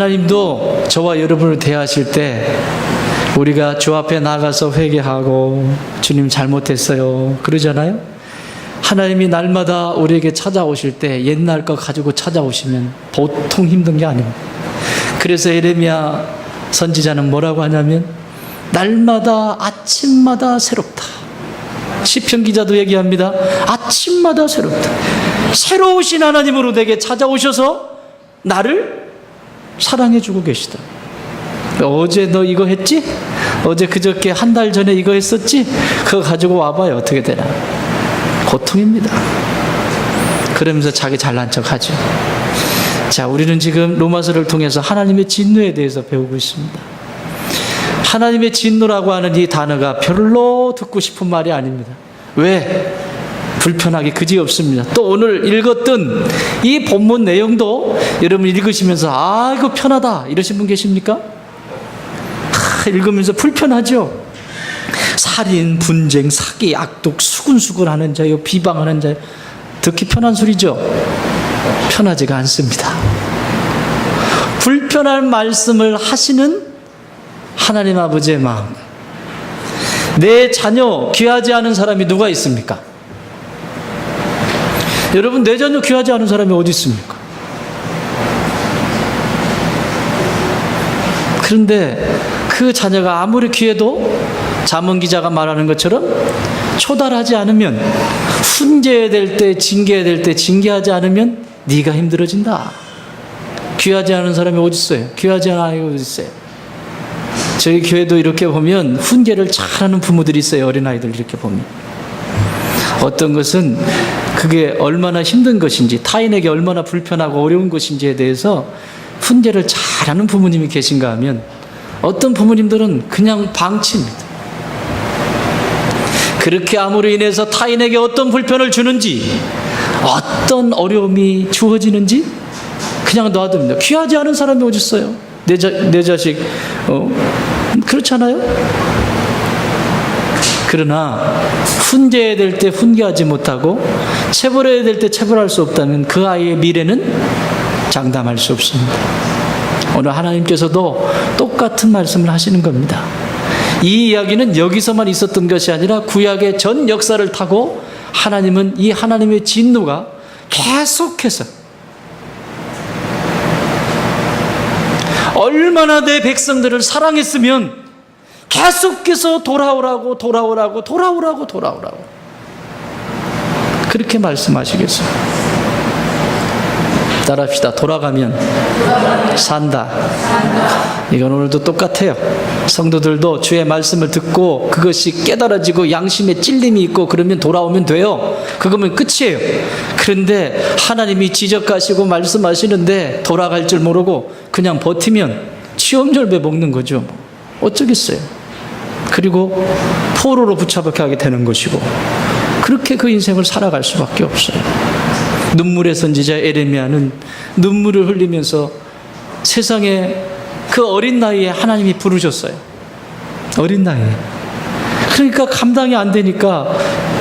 하나님도 저와 여러분을 대하실 때 우리가 주 앞에 나가서 회개하고 주님 잘못했어요 그러잖아요. 하나님이 날마다 우리에게 찾아오실 때 옛날 거 가지고 찾아오시면 보통 힘든 게 아닙니다. 그래서 예레미야 선지자는 뭐라고 하냐면 날마다 아침마다 새롭다. 시편 기자도 얘기합니다. 아침마다 새롭다. 새로우신 하나님으로 내게 찾아오셔서 나를 사랑해주고 계시다. 어제 너 이거 했지? 어제 그저께 한 달 전에 이거 했었지? 그거 가지고 와봐요. 어떻게 되나? 고통입니다. 그러면서 자기 잘난 척하죠. 자, 우리는 지금 로마서를 통해서 하나님의 진노에 대해서 배우고 있습니다. 하나님의 진노라고 하는 이 단어가 별로 듣고 싶은 말이 아닙니다. 왜? 불편하기 그지없습니다. 또 오늘 읽었던 이 본문 내용도 여러분 읽으시면서 아 이거 편하다 이러신 분 계십니까? 읽으면서 불편하죠. 살인, 분쟁, 사기, 악독, 수군수군하는 자요, 비방하는 자요. 듣기 편한 소리죠? 편하지가 않습니다. 불편할 말씀을 하시는 하나님 아버지의 마음. 내 자녀 귀하지 않은 사람이 누가 있습니까? 여러분, 내 자녀 귀하지 않은 사람이 어디 있습니까? 그런데 그 자녀가 아무리 귀해도 잠언 기자가 말하는 것처럼 초달하지 않으면, 훈계해야 될 때 징계해야 될 때 징계하지 않으면 네가 힘들어진다. 귀하지 않은 사람이 어디 있어요? 귀하지 않은 아이가 어디 있어요? 저희 교회도 이렇게 보면 훈계를 잘하는 부모들이 있어요. 어린아이들 이렇게 보면 어떤 것은 그게 얼마나 힘든 것인지, 타인에게 얼마나 불편하고 어려운 것인지에 대해서 훈계를 잘하는 부모님이 계신가 하면, 어떤 부모님들은 그냥 방치입니다. 그렇게 함으로 인해서 타인에게 어떤 불편을 주는지, 어떤 어려움이 주어지는지 그냥 놔둡니다. 귀하지 않은 사람이 어디 있어요? 내 자식 그렇지 않아요? 그러나 훈계해야 될 때 훈계하지 못하고 체벌해야 될 때 체벌할 수 없다면 그 아이의 미래는 장담할 수 없습니다. 오늘 하나님께서도 똑같은 말씀을 하시는 겁니다. 이 이야기는 여기서만 있었던 것이 아니라 구약의 전 역사를 타고 하나님은 이 하나님의 진노가 계속해서 얼마나 내 백성들을 사랑했으면 계속해서 돌아오라고 그렇게 말씀하시겠어요. 따라합시다. 돌아가면 산다. 이건 오늘도 똑같아요. 성도들도 주의 말씀을 듣고 그것이 깨달아지고 양심에 찔림이 있고 그러면 돌아오면 돼요. 그거면 끝이에요. 그런데 하나님이 지적하시고 말씀하시는데 돌아갈 줄 모르고 그냥 버티면 치엄절배 먹는 거죠. 어쩌겠어요. 그리고 포로로 붙잡히게 하게 되는 것이고, 그렇게 그 인생을 살아갈 수밖에 없어요. 눈물의 선지자 에레미야는 눈물을 흘리면서 세상에 그 어린 나이에 하나님이 부르셨어요. 어린 나이에. 그러니까 감당이 안 되니까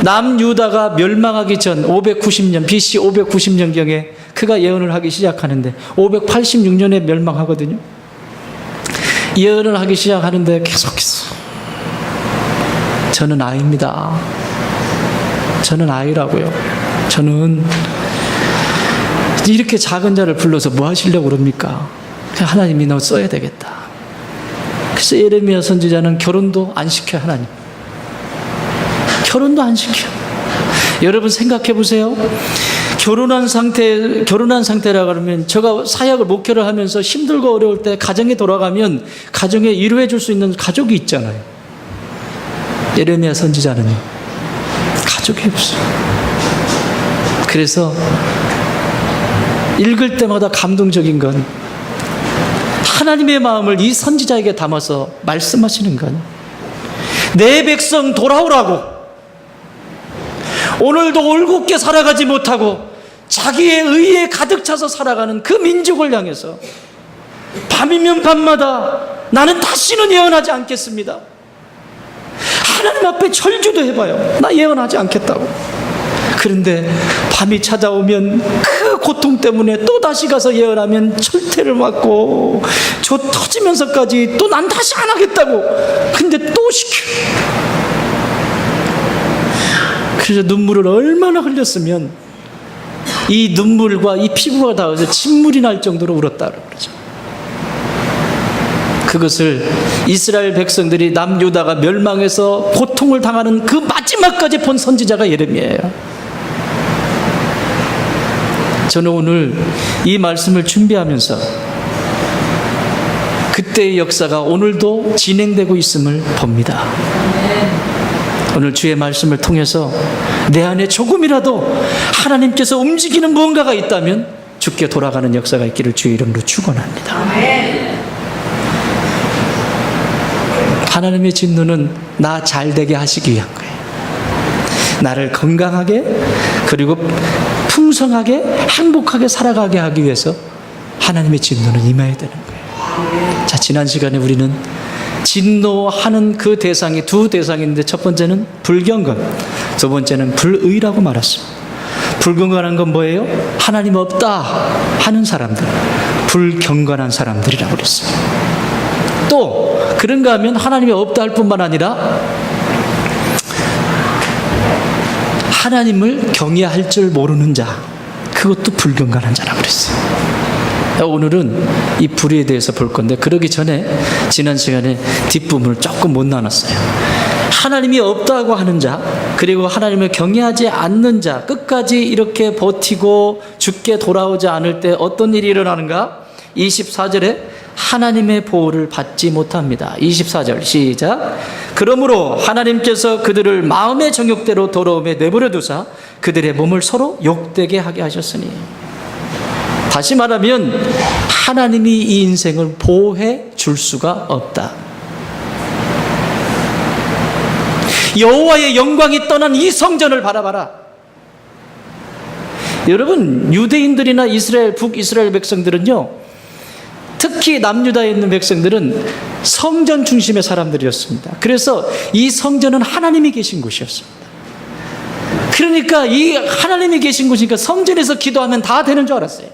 남유다가 멸망하기 전 590년 BC 590년경에 그가 예언을 하기 시작하는데 586년에 멸망하거든요. 예언을 하기 시작하는데 계속해서 저는 아이입니다. 저는 아이라고요. 저는 이렇게 작은 자를 불러서 뭐 하시려고 그럽니까? 하나님이 너 써야 되겠다. 그래서 예레미야 선지자는 결혼도 안 시켜요. 하나님 결혼도 안 시켜. 여러분 생각해 보세요. 결혼한 상태라 그러면, 제가 사역을 목회를 하면서 힘들고 어려울 때 가정에 돌아가면 가정에 위로해 줄 수 있는 가족이 있잖아요. 예레미야 선지자는 가족이 없어요. 그래서 읽을 때마다 감동적인 건 하나님의 마음을 이 선지자에게 담아서 말씀하시는 건, 내 백성 돌아오라고. 오늘도 올곧게 살아가지 못하고 자기의 의에 가득 차서 살아가는 그 민족을 향해서 밤이면 밤마다 나는 다시는 예언하지 않겠습니다. 하나님 앞에 절주도 해봐요. 나 예언하지 않겠다고. 그런데 밤이 찾아오면 그 고통 때문에 또 다시 가서 예언하면 철퇴를 맞고 저 터지면서까지 또 난 다시 안 하겠다고. 근데 또 시켜. 그래서 눈물을 얼마나 흘렸으면 이 눈물과 이 피부가 닿아서 침물이 날 정도로 울었다고 그러죠. 그것을 이스라엘 백성들이 남유다가 멸망해서 고통을 당하는 그 마지막까지 본 선지자가 예레미야예요. 저는 오늘 이 말씀을 준비하면서 그때의 역사가 오늘도 진행되고 있음을 봅니다. 오늘 주의 말씀을 통해서 내 안에 조금이라도 하나님께서 움직이는 무언가가 있다면 주께 돌아가는 역사가 있기를 주의 이름으로 축원합니다. 하나님의 진노는 나 잘되게 하시기 위한 거예요. 나를 건강하게 그리고 풍성하게 행복하게 살아가게 하기 위해서 하나님의 진노는 임해야 되는 거예요. 자, 지난 시간에 우리는 진노하는 그 대상이 두 대상인데 첫 번째는 불경건, 두 번째는 불의라고 말했습니다. 불경건한 건 뭐예요? 하나님 없다 하는 사람들, 불경건한 사람들이라고 그랬어요. 또 그런가 하면 하나님이 없다 할 뿐만 아니라 하나님을 경외할 줄 모르는 자, 그것도 불경건한 자라고 그랬어요. 오늘은 이 불의에 대해서 볼 건데 그러기 전에 지난 시간에 뒷부분을 조금 못 나눴어요. 하나님이 없다고 하는 자, 그리고 하나님을 경외하지 않는 자, 끝까지 이렇게 버티고 죽게 돌아오지 않을 때 어떤 일이 일어나는가? 24절에 하나님의 보호를 받지 못합니다. 24절 시작. 그러므로 하나님께서 그들을 마음의 정욕대로 더러움에 내버려 두사 그들의 몸을 서로 욕되게 하게 하셨으니. 다시 말하면 하나님이 이 인생을 보호해 줄 수가 없다. 여호와의 영광이 떠난 이 성전을 바라봐라. 여러분, 유대인들이나 이스라엘, 북이스라엘 백성들은요, 특히 남유다에 있는 백성들은 성전 중심의 사람들이었습니다. 그래서 이 성전은 하나님이 계신 곳이었습니다. 그러니까 이 하나님이 계신 곳이니까 성전에서 기도하면 다 되는 줄 알았어요.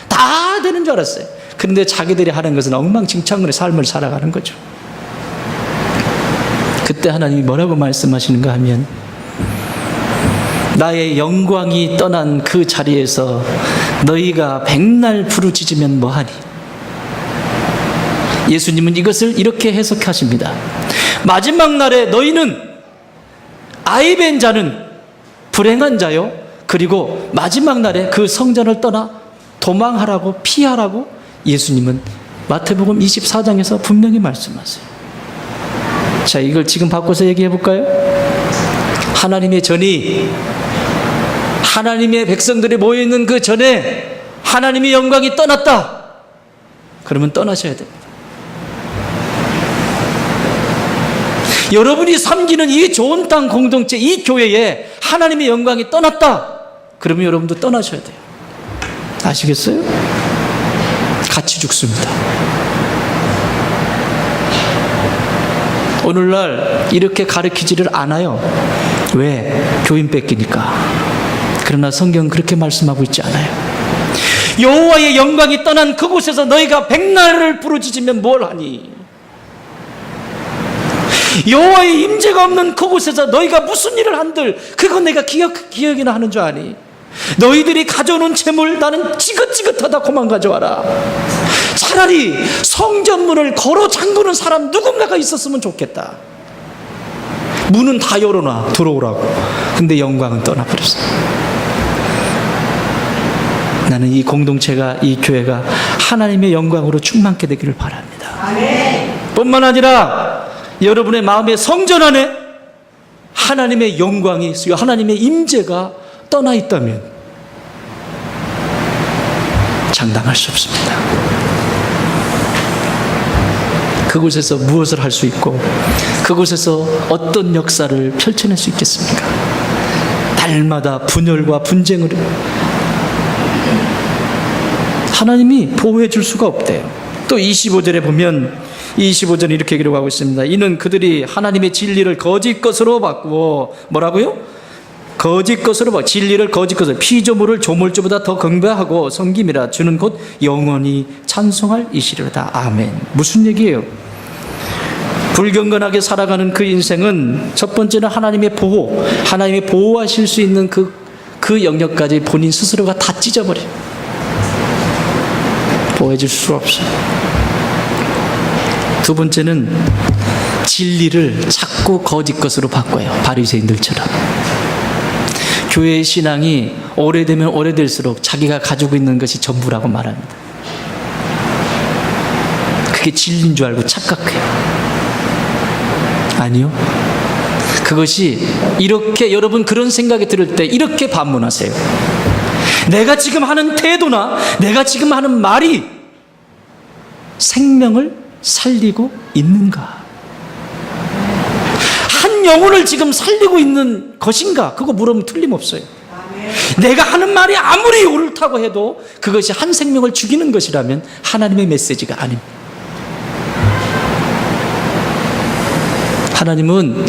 다 되는 줄 알았어요. 그런데 자기들이 하는 것은 엉망진창의 삶을 살아가는 거죠. 그때 하나님이 뭐라고 말씀하시는가 하면, 나의 영광이 떠난 그 자리에서 너희가 백날 부르짖으면 뭐하니? 예수님은 이것을 이렇게 해석하십니다. 마지막 날에 너희는 아이벤 자는 불행한 자요, 그리고 마지막 날에 그 성전을 떠나 도망하라고, 피하라고 예수님은 마태복음 24장에서 분명히 말씀하세요. 자, 이걸 지금 바꿔서 얘기해 볼까요? 하나님의 전이, 하나님의 백성들이 모여있는 그 전에 하나님의 영광이 떠났다. 그러면 떠나셔야 됩니다. 여러분이 섬기는 이 좋은 땅 공동체, 이 교회에 하나님의 영광이 떠났다. 그러면 여러분도 떠나셔야 돼요. 아시겠어요? 같이 죽습니다. 오늘날 이렇게 가르치지를 않아요. 왜? 교인 뺏기니까. 그러나 성경은 그렇게 말씀하고 있지 않아요. 여호와의 영광이 떠난 그곳에서 너희가 백날을 부르짖으면 뭘 하니? 여호와의 임재가 없는 그곳에서 너희가 무슨 일을 한들 그건 내가 기억이나 하는 줄 아니? 너희들이 가져오는 재물 나는 지긋지긋하다 그만 가져와라. 차라리 성전문을 걸어 잠그는 사람 누군가가 있었으면 좋겠다. 문은 다 열어놔 들어오라고. 근데 영광은 떠나버렸어. 나는 이 공동체가, 이 교회가 하나님의 영광으로 충만케 되기를 바랍니다. 뿐만 아니라 여러분의 마음의 성전 안에 하나님의 영광이, 하나님의 임재가 떠나 있다면 장담할 수 없습니다. 그곳에서 무엇을 할 수 있고 그곳에서 어떤 역사를 펼쳐낼 수 있겠습니까? 날마다 분열과 분쟁을 하나님이 보호해 줄 수가 없대요. 또 25절에 보면 25절은 이렇게 기록하고 있습니다. 이는 그들이 하나님의 진리를 거짓 것으로 바꾸어 뭐라고요? 거짓 것으로 진리를 거짓 것으로 피조물을 조물주보다 더 경배하고 섬김이라 주는 곧 영원히 찬송할 이시리로다. 아멘. 무슨 얘기예요? 불경건하게 살아가는 그 인생은 첫 번째는 하나님의 보호, 하나님이 보호하실 수 있는 그 영역까지 본인 스스로가 다 찢어버려요. 보호해 줄 수 없어요. 두 번째는 진리를 자꾸 거짓 것으로 바꿔요. 바리새인들처럼. 교회의 신앙이 오래되면 오래될수록 자기가 가지고 있는 것이 전부라고 말합니다. 그게 진리인 줄 알고 착각해요. 아니요. 그것이 이렇게 여러분 그런 생각이 들을 때 이렇게 반문하세요. 내가 지금 하는 태도나 내가 지금 하는 말이 생명을 살리고 있는가? 한 영혼을 지금 살리고 있는 것인가? 그거 물으면 틀림없어요. 내가 하는 말이 아무리 옳다고 해도 그것이 한 생명을 죽이는 것이라면 하나님의 메시지가 아닙니다. 하나님은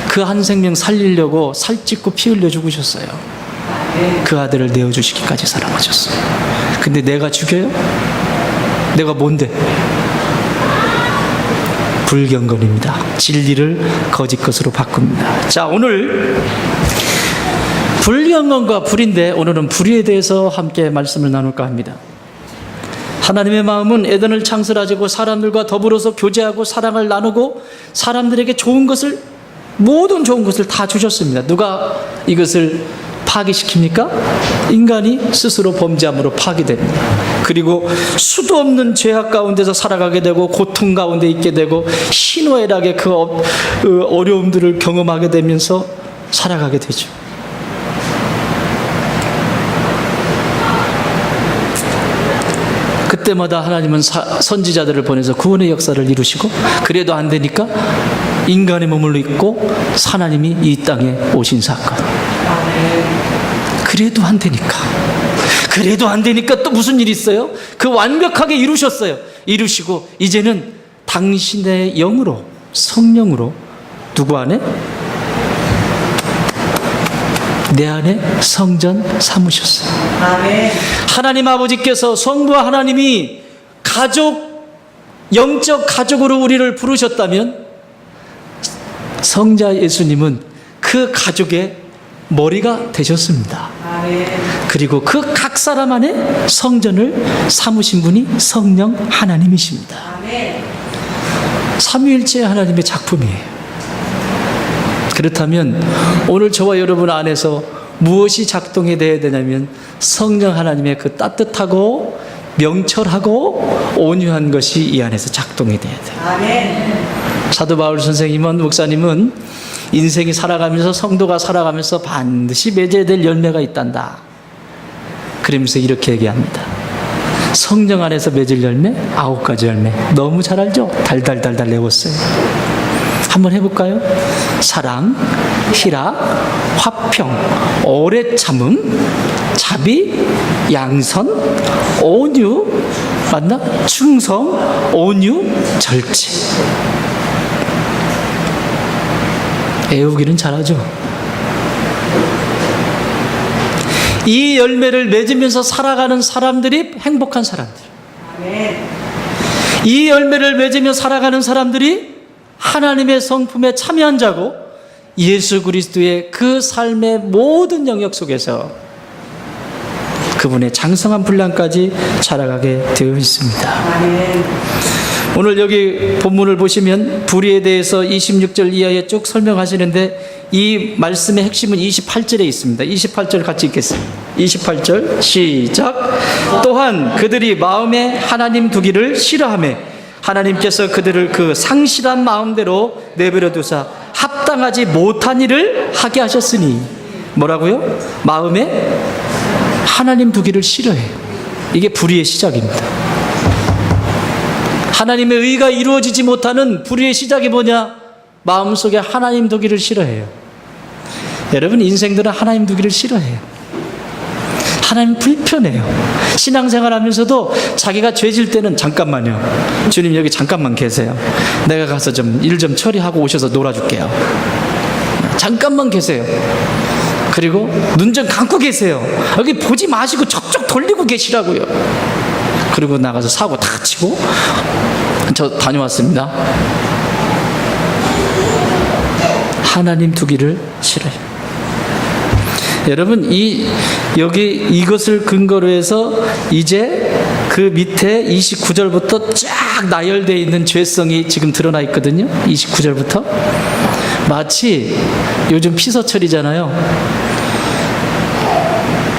그 한 생명 살리려고 살찌고 피 흘려 죽으셨어요. 그 아들을 내어주시기까지 사랑하셨어요. 근데 내가 죽여요? 내가 뭔데? 불경건입니다. 진리를 거짓 것으로 바꿉니다. 자, 오늘 불경건과 불인데 오늘은 불의에 대해서 함께 말씀을 나눌까 합니다. 하나님의 마음은 에덴을 창설하시고 사람들과 더불어서 교제하고 사랑을 나누고 사람들에게 좋은 것을, 모든 좋은 것을 다 주셨습니다. 누가 이것을 파괴시킵니까? 인간이 스스로 범죄함으로 파괴됩니다. 그리고 수도 없는 죄악 가운데서 살아가게 되고 고통 가운데 있게 되고 희노애락의 그 어려움들을 경험하게 되면서 살아가게 되죠. 그때마다 하나님은 선지자들을 보내서 구원의 역사를 이루시고, 그래도 안 되니까 인간의 몸을 입고 하나님이 이 땅에 오신 사건. 그래도 안 되니까 또 무슨 일이 있어요? 그 완벽하게 이루셨어요. 이루시고 이제는 당신의 영으로, 성령으로 누구 안에? 내 안에 성전 삼으셨어요. 아멘. 하나님 아버지께서, 성부와 하나님이 영적 가족으로 우리를 부르셨다면 성자 예수님은 그 가족의 머리가 되셨습니다. 아멘. 그리고 그 각 사람 안에 성전을 삼으신 분이 성령 하나님이십니다. 아멘. 삼위일체 하나님의 작품이에요. 그렇다면 오늘 저와 여러분 안에서 무엇이 작동이 되어야 되냐면 성령 하나님의 그 따뜻하고 명철하고 온유한 것이 이 안에서 작동이 되어야 돼요. 아멘. 사도 바울 선생님은, 목사님은 인생이 살아가면서, 성도가 살아가면서 반드시 맺어야 될 열매가 있단다. 그러면서 이렇게 얘기합니다. 성령 안에서 맺을 열매 9가지 열매. 너무 잘 알죠? 달달달달 외웠어요. 한번 해볼까요? 사랑, 희락, 화평, 오래 참음, 자비, 양선, 온유, 맞나? 충성, 온유, 절제. 애우기는 잘하죠. 이 열매를 맺으면서 살아가는 사람들이 행복한 사람들. 이 열매를 맺으며 살아가는 사람들이 하나님의 성품에 참여한 자고 예수 그리스도의 그 삶의 모든 영역 속에서 그분의 장성한 분량까지 자라가게 되어 있습니다. 아멘. 오늘 여기 본문을 보시면 불의에 대해서 26절 이하에 쭉 설명하시는데 이 말씀의 핵심은 28절에 있습니다. 28절 같이 읽겠습니다. 28절 시작. 또한 그들이 마음에 하나님 두기를 싫어하며 하나님께서 그들을 그 상실한 마음대로 내버려 두사 합당하지 못한 일을 하게 하셨으니, 뭐라고요? 마음에 하나님 두기를 싫어해요. 이게 불의의 시작입니다. 하나님의 의가 이루어지지 못하는 불의의 시작이 뭐냐? 마음속에 하나님 두기를 싫어해요. 여러분, 인생들은 하나님 두기를 싫어해요. 하나님 불편해요. 신앙생활 하면서도 자기가 죄질 때는 잠깐만요. 주님 여기 잠깐만 계세요. 내가 가서 좀 일 좀 처리하고 오셔서 놀아줄게요. 잠깐만 계세요. 그리고 눈 좀 감고 계세요. 여기 보지 마시고 척척 돌리고 계시라고요. 그리고 나가서 사고 다 치고, 저 다녀왔습니다. 하나님 두기를 싫어요. 여러분, 여기 이것을 근거로 해서 이제 그 밑에 29절부터 쫙 나열되어 있는 죄성이 지금 드러나 있거든요. 29절부터. 마치 요즘 피서철이잖아요.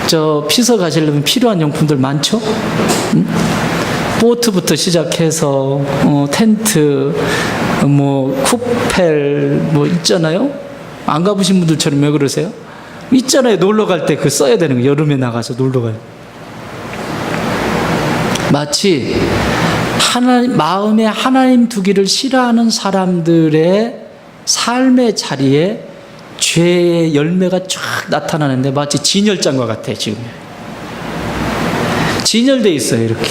저 피서 가시려면 필요한 용품들 많죠? 응? 보트부터 시작해서 텐트, 쿠펠 있잖아요. 안 가보신 분들처럼 왜 그러세요? 있잖아요. 놀러 갈 때 그 써야 되는 거. 여름에 나가서 놀러 가요. 마치 마음에 하나님 두기를 싫어하는 사람들의 삶의 자리에 죄의 열매가 쫙 나타나는데 마치 진열장과 같아요. 지금 진열돼 있어요. 이렇게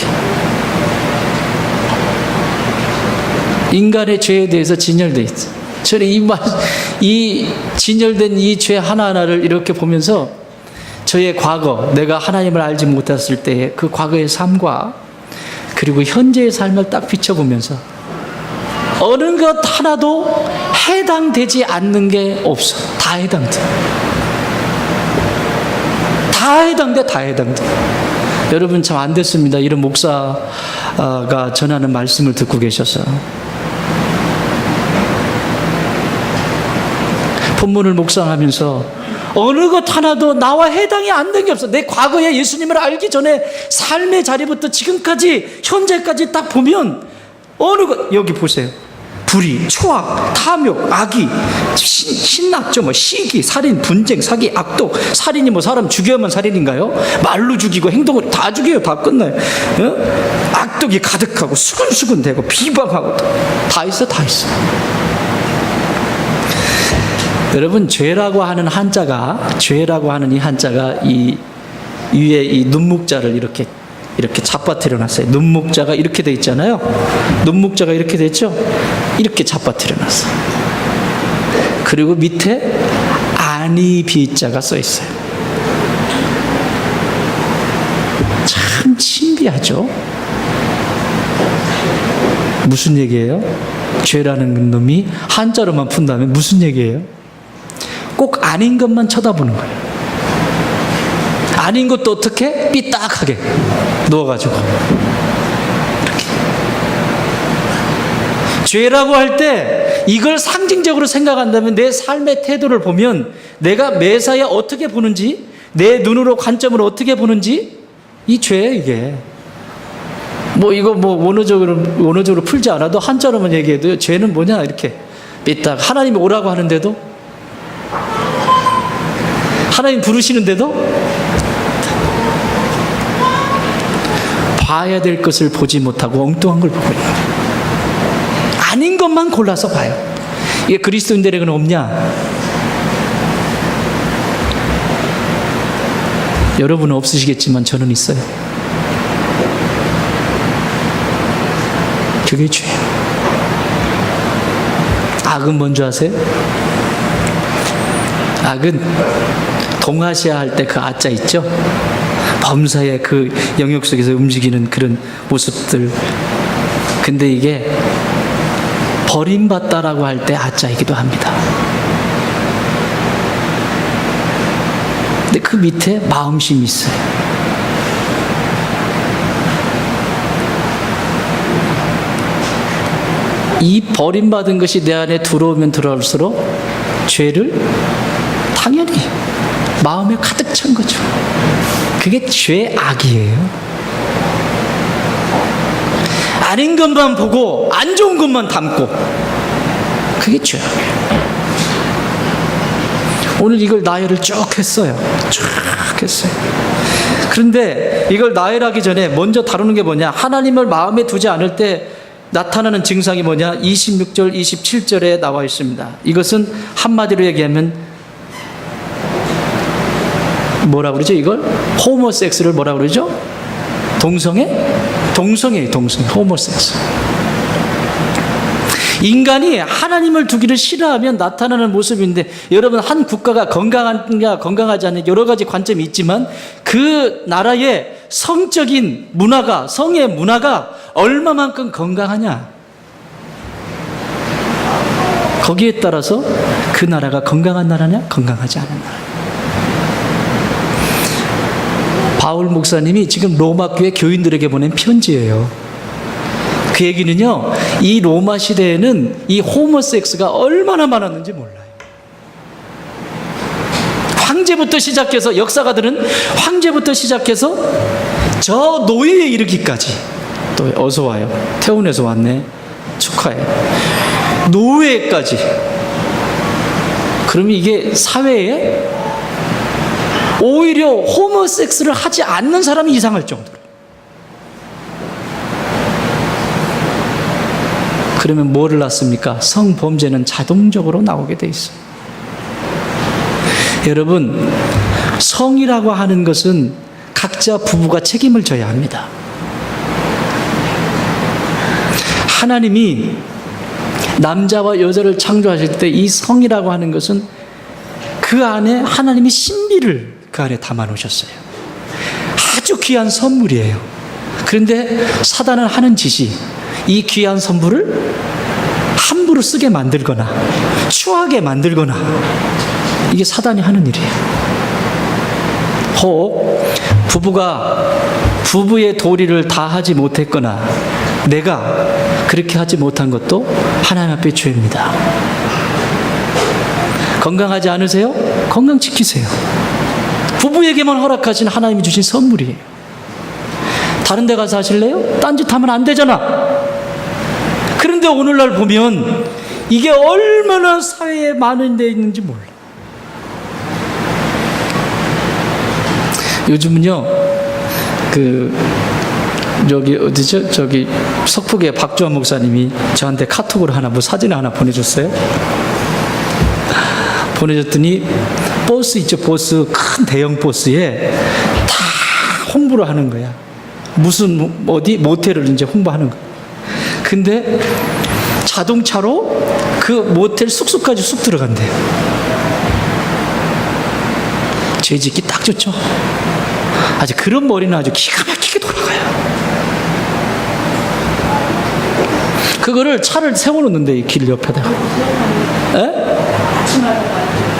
인간의 죄에 대해서 진열돼 있어요. 저는 이 진열된 이 죄 하나하나를 이렇게 보면서 저의 과거, 내가 하나님을 알지 못했을 때의 그 과거의 삶과 그리고 현재의 삶을 딱 비춰보면서 어느 것 하나도 해당되지 않는 게 없어. 다 해당돼. 다 해당돼. 다 해당돼. 여러분 참 안 됐습니다. 이런 목사가 전하는 말씀을 듣고 계셔서. 본문을 묵상하면서 어느 것 하나도 나와 해당이 안 된 게 없어. 내 과거에 예수님을 알기 전에 삶의 자리부터 지금까지 현재까지 딱 보면 어느 것, 여기 보세요. 불의, 초악, 탐욕, 악의, 신낙조, 시기, 살인, 분쟁, 사기, 악독. 살인이 사람 죽여야만 살인인가요? 말로 죽이고 행동을 다 죽여요. 다 끝나요. 악독이 가득하고 수근수근대고 비방하고 다 있어. 다 있어. 여러분, 죄라고 하는 이 한자가 이 위에 이 눈목자를 이렇게 잡아뜨려 놨어요. 눈목자가 이렇게 돼 있잖아요. 눈목자가 이렇게 돼 있죠? 이렇게 잡아뜨려 놨어요. 그리고 밑에 아니 비자가 써 있어요. 참 신비하죠? 무슨 얘기예요? 죄라는 놈이 한자로만 푼다면 무슨 얘기예요? 꼭 아닌 것만 쳐다보는 거예요. 아닌 것도 어떻게? 삐딱하게 누워가지고 이렇게. 죄라고 할 때 이걸 상징적으로 생각한다면 내 삶의 태도를 보면 내가 매사에 어떻게 보는지, 내 눈으로 관점으로 어떻게 보는지, 이 죄예요. 이게 이거 원어적으로 풀지 않아도 한자로만 얘기해도 죄는 뭐냐, 이렇게 삐딱. 하나님이 오라고 하는데도, 하나님 부르시는데도 봐야 될 것을 보지 못하고 엉뚱한 걸 보고 있는 거예요. 아닌 것만 골라서 봐요. 이게 그리스도인들에게는 없냐? 여러분은 없으시겠지만 저는 있어요. 그게 죄예요. 악은 뭔지 아세요? 악은 동아시아 할 때 그 아자 있죠? 범사의 그 영역 속에서 움직이는 그런 모습들. 근데 이게 버림받다라고 할 때 아자이기도 합니다. 근데 그 밑에 마음심이 있어요. 이 버림받은 것이 내 안에 들어오면 들어올수록 죄를 당연히 마음에 가득 찬 거죠. 그게 죄악이에요. 아닌 것만 보고 안 좋은 것만 담고, 그게 죄악이에요. 오늘 이걸 나열을 쭉 했어요. 그런데 이걸 나열하기 전에 먼저 다루는 게 뭐냐? 하나님을 마음에 두지 않을 때 나타나는 증상이 뭐냐? 26절, 27절에 나와 있습니다. 이것은 한마디로 얘기하면 뭐라 그러죠? 이걸 호모섹스를 뭐라 그러죠? 동성애. 호모섹스. 인간이 하나님을 두기를 싫어하면 나타나는 모습인데, 여러분, 한 국가가 건강한가 건강하지 않는 여러 가지 관점이 있지만 그 나라의 성적인 문화가, 성의 문화가 얼마만큼 건강하냐, 거기에 따라서 그 나라가 건강한 나라냐 건강하지 않은 나라. 바울 목사님이 지금 로마 교회 교인들에게 보낸 편지예요. 그 얘기는요, 이 로마 시대에는 이 호모섹스가 얼마나 많았는지 몰라요. 황제부터 시작해서, 역사가들은 황제부터 시작해서 저 노예에 이르기까지. 또 어서 와요, 태운에서 왔네, 축하해. 노예까지. 그러면 이게 사회에 오히려 호모섹스를 하지 않는 사람이 이상할 정도로. 그러면 뭐를 낳습니까? 성범죄는 자동적으로 나오게 돼 있어요. 여러분, 성이라고 하는 것은 각자 부부가 책임을 져야 합니다. 하나님이 남자와 여자를 창조하실 때 이 성이라고 하는 것은 그 안에 하나님이 신비를 그 안에 담아 놓으셨어요. 아주 귀한 선물이에요. 그런데 사단은 하는 짓이 이 귀한 선물을 함부로 쓰게 만들거나 추하게 만들거나, 이게 사단이 하는 일이에요. 혹 부부가 부부의 도리를 다 하지 못했거나 내가 그렇게 하지 못한 것도 하나님 앞에 죄입니다. 건강하지 않으세요? 건강 지키세요. 부부에게만 허락하신 하나님이 주신 선물이에요. 다른 데 가서 하실래요? 딴짓하면 안 되잖아. 그런데 오늘날 보면 이게 얼마나 사회에 많은 데 있는지 몰라. 요즘은요, 저기 어디죠? 저기 석북의 박주환 목사님이 저한테 카톡으로 하나, 뭐 사진을 하나 보내줬어요. 보내줬더니 버스 있죠, 버스, 큰 대형 버스에 다 홍보를 하는 거야. 무슨 어디 모텔을 이제 홍보하는 거야. 근데 자동차로 그 모텔 숙소까지 쑥 들어간대요. 죄 짓기 딱 좋죠. 아주 그런 머리는 아주 기가 막히게 돌아가요. 그거를 차를 세워놓는데, 이 길 옆에다가. 에?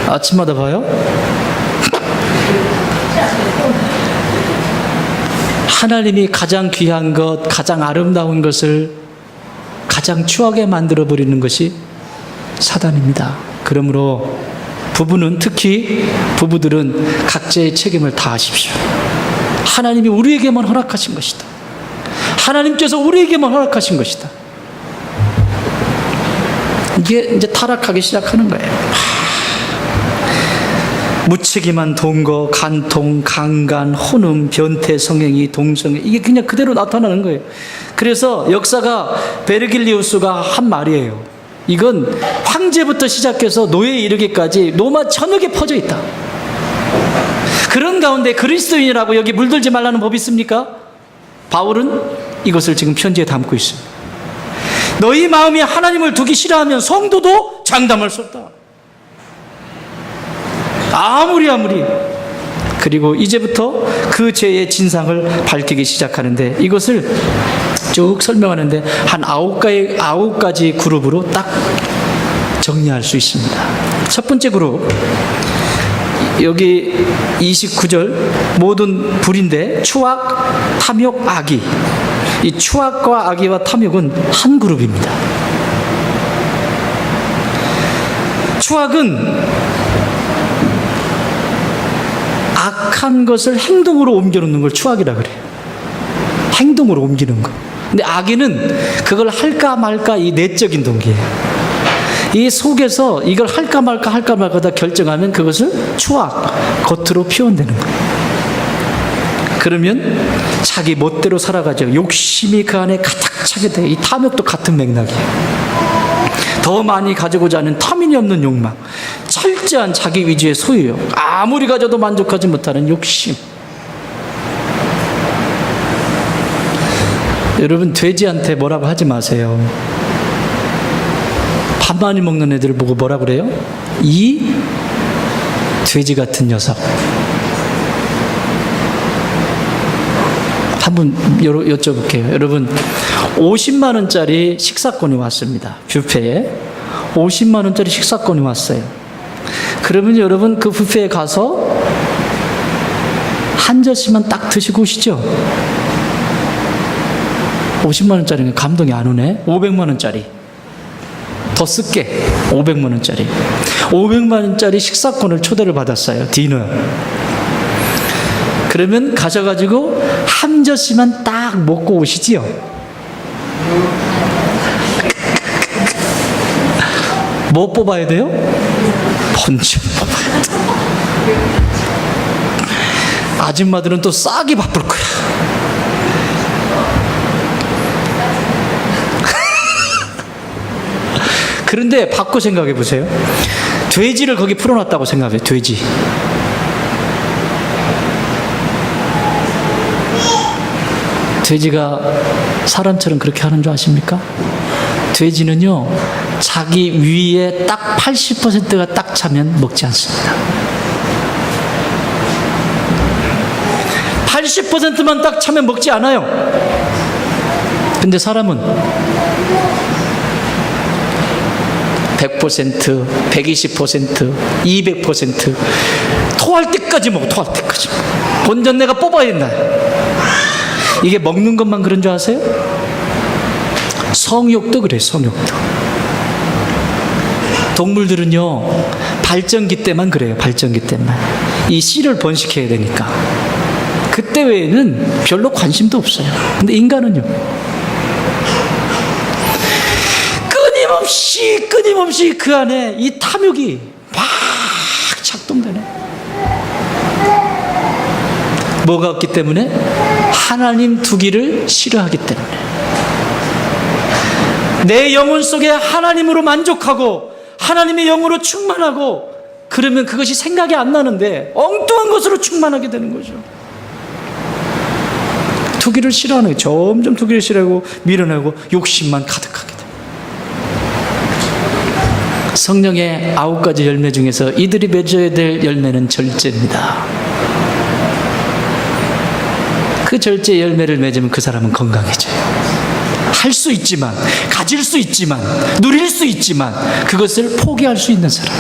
아침마다 봐요? 하나님이 가장 귀한 것, 가장 아름다운 것을 가장 추하게 만들어버리는 것이 사단입니다. 그러므로 부부는, 특히 부부들은 각자의 책임을 다하십시오. 하나님이 우리에게만 허락하신 것이다. 하나님께서 우리에게만 허락하신 것이다. 이게 이제 타락하기 시작하는 거예요. 무책임한 동거, 간통, 강간, 혼음, 변태, 성행위, 동성애, 이게 그냥 그대로 나타나는 거예요. 그래서 역사가 베르길리우스가 한 말이에요. 이건 황제부터 시작해서 노예에 이르기까지 로마 전역에 퍼져 있다. 그런 가운데 그리스도인이라고 여기 물들지 말라는 법이 있습니까? 바울은 이것을 지금 편지에 담고 있습니다. 너희 마음이 하나님을 두기 싫어하면 성도도 장담할 수 없다. 아무리. 그리고 이제부터 그 죄의 진상을 밝히기 시작하는데, 이것을 쭉 설명하는데 한 9가지 그룹으로 딱 정리할 수 있습니다. 첫 번째 그룹, 여기 29절, 모든 불인데 추악, 탐욕, 악의. 이 추악과 악의와 탐욕은 한 그룹입니다. 추악은 악한 것을 행동으로 옮겨놓는 걸 추악이라 그래요. 행동으로 옮기는 거. 근데 악의는 그걸 할까 말까, 이 내적인 동기예요. 이 속에서 이걸 할까 말까 다 결정하면 그것을 추악, 겉으로 표현되는 거예요. 그러면 자기 멋대로 살아가죠. 욕심이 그 안에 가득 차게 돼. 이 탐욕도 같은 맥락이에요. 더 많이 가지고자 하는 터무니없는 욕망, 철저한 자기 위주의 소유욕, 아무리 가져도 만족하지 못하는 욕심. 여러분, 돼지한테 뭐라고 하지 마세요. 많이 먹는 애들을 보고 뭐라 그래요? 이 돼지 같은 녀석. 한번 여쭤볼게요. 여러분, 50만 원짜리 식사권이 왔습니다. 뷔페에 50만 원짜리 식사권이 왔어요. 그러면 여러분 그 뷔페에 가서 한 젓씩만 딱 드시고 오시죠. 50만 원짜리는 감동이 안 오네. 500만 원짜리 더 쓸게. 500만 원짜리 500만 원짜리 식사권을 초대를 받았어요. 디너. 그러면 가셔가지고 한 젓씩만 딱 먹고 오시지요. 뭐 뽑아야 돼요? 본전 뽑아야 돼. 아줌마들은 또 싸기 바쁠 거야. 그런데 바꿔 생각해 보세요. 돼지를 거기 풀어놨다고 생각해요. 돼지. 돼지가 사람처럼 그렇게 하는 줄 아십니까? 돼지는요, 자기 위에 딱 80%가 딱 차면 먹지 않습니다. 80%만 딱 차면 먹지 않아요. 근데 사람은 100%, 120%, 200% 토할 때까지 먹어. 토할 때까지. 본전 내가 뽑아야 된다. 이게 먹는 것만 그런 줄 아세요? 성욕도 그래요. 성욕도. 동물들은요, 발전기 때만 그래요. 발전기 때만. 이 씨를 번식해야 되니까. 그때 외에는 별로 관심도 없어요. 근데 인간은요, 끊임없이 그 안에 이 탐욕이 막 작동되네. 뭐가 없기 때문에? 하나님 두기를 싫어하기 때문에. 내 영혼 속에 하나님으로 만족하고 하나님의 영으로 충만하고, 그러면 그것이 생각이 안 나는데 엉뚱한 것으로 충만하게 되는 거죠. 두기를 싫어하는 거예요. 점점 두기를 싫어하고 밀어내고 욕심만 가득하게 돼요. 성령의 9가지 열매 중에서 이들이 맺어야 될 열매는 절제입니다. 그 절제 열매를 맺으면 그 사람은 건강해져요. 할 수 있지만, 가질 수 있지만, 누릴 수 있지만 그것을 포기할 수 있는 사람.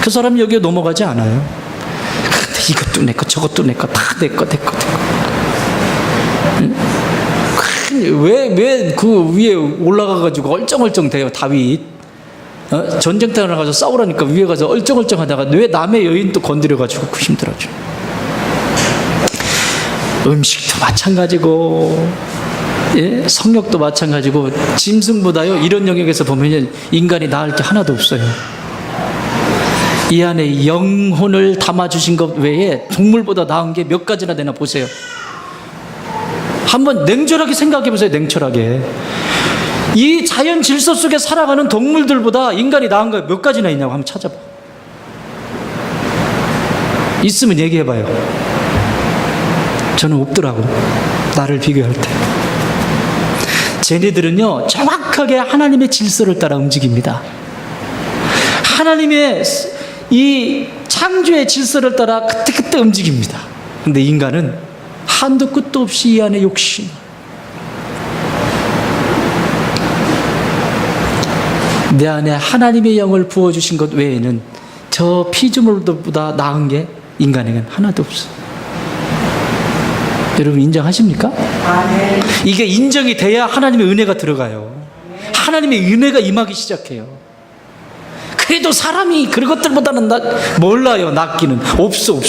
그 사람이 여기에 넘어가지 않아요. 근데 이것도 내 거, 저것도 내 거, 다 내 거. 왜 그 위에 올라가가지고 얼쩡얼쩡 돼요. 다윗. 전쟁터에 나가서 싸우라니까 위에 가서 얼쩡얼쩡 하다가 왜 남의 여인 또 건드려가지고 그 힘들어져. 음식도 마찬가지고, 예? 성욕도 마찬가지고, 짐승보다요, 이런 영역에서 보면 인간이 나을 게 하나도 없어요. 이 안에 영혼을 담아주신 것 외에 동물보다 나은 게 몇 가지나 되나 보세요. 한번 냉철하게 생각해 보세요. 냉철하게. 이 자연 질서 속에 살아가는 동물들보다 인간이 나은 거 몇 가지나 있냐고 한번 찾아봐. 있으면 얘기해 봐요. 저는 없더라고. 나를 비교할 때. 쟤네들은요, 정확하게 하나님의 질서를 따라 움직입니다. 하나님의 이 창조의 질서를 따라 그때그때 움직입니다. 근데 인간은 한도 끝도 없이 이 안에 욕심. 내 안에 하나님의 영을 부어주신 것 외에는 저 피조물들보다 나은 게 인간에게는 하나도 없어요. 여러분 인정하십니까? 이게 인정이 돼야 하나님의 은혜가 들어가요. 하나님의 은혜가 임하기 시작해요. 그래도 사람이 그런 것들보다는 몰라요. 낫기는 없어.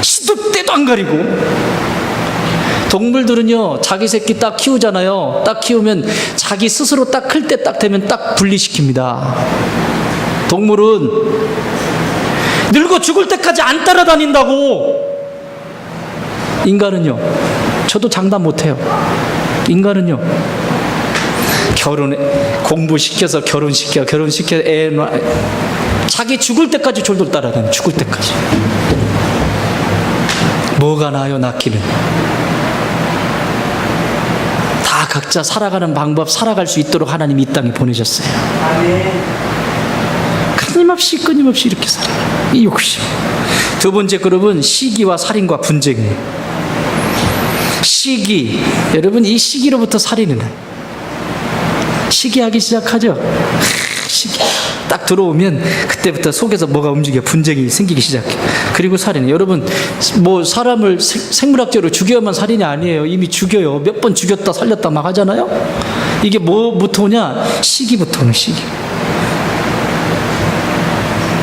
시도 때도 안 가리고. 동물들은요, 자기 새끼 딱 키우잖아요. 딱 키우면 자기 스스로 딱 클 때 딱 되면 딱 분리시킵니다. 동물은 늙어 죽을 때까지 안 따라다닌다고. 인간은요, 저도 장담 못해요. 인간은요, 공부시켜서 결혼시켜 애 낳아, 자기 죽을 때까지 졸졸 따라다녀. 죽을 때까지. 뭐가 나요? 낳기는 다 각자 살아가는 방법 살아갈 수 있도록 하나님이 이 땅에 보내셨어요. 끊임없이 이렇게 살아요. 이 욕심. 두 번째 그룹은 시기와 살인과 분쟁이에요. 시기, 여러분 이 시기로부터 살인이 나요. 시기하기 시작하죠. 시기 딱 들어오면 그때부터 속에서 뭐가 움직여 분쟁이 생기기 시작해. 그리고 살인. 여러분 뭐 사람을 생물학적으로 죽여야만 살인이 아니에요. 이미 죽여요. 몇 번 죽였다 살렸다 막 하잖아요. 이게 뭐부터 오냐? 시기부터 오는 시기.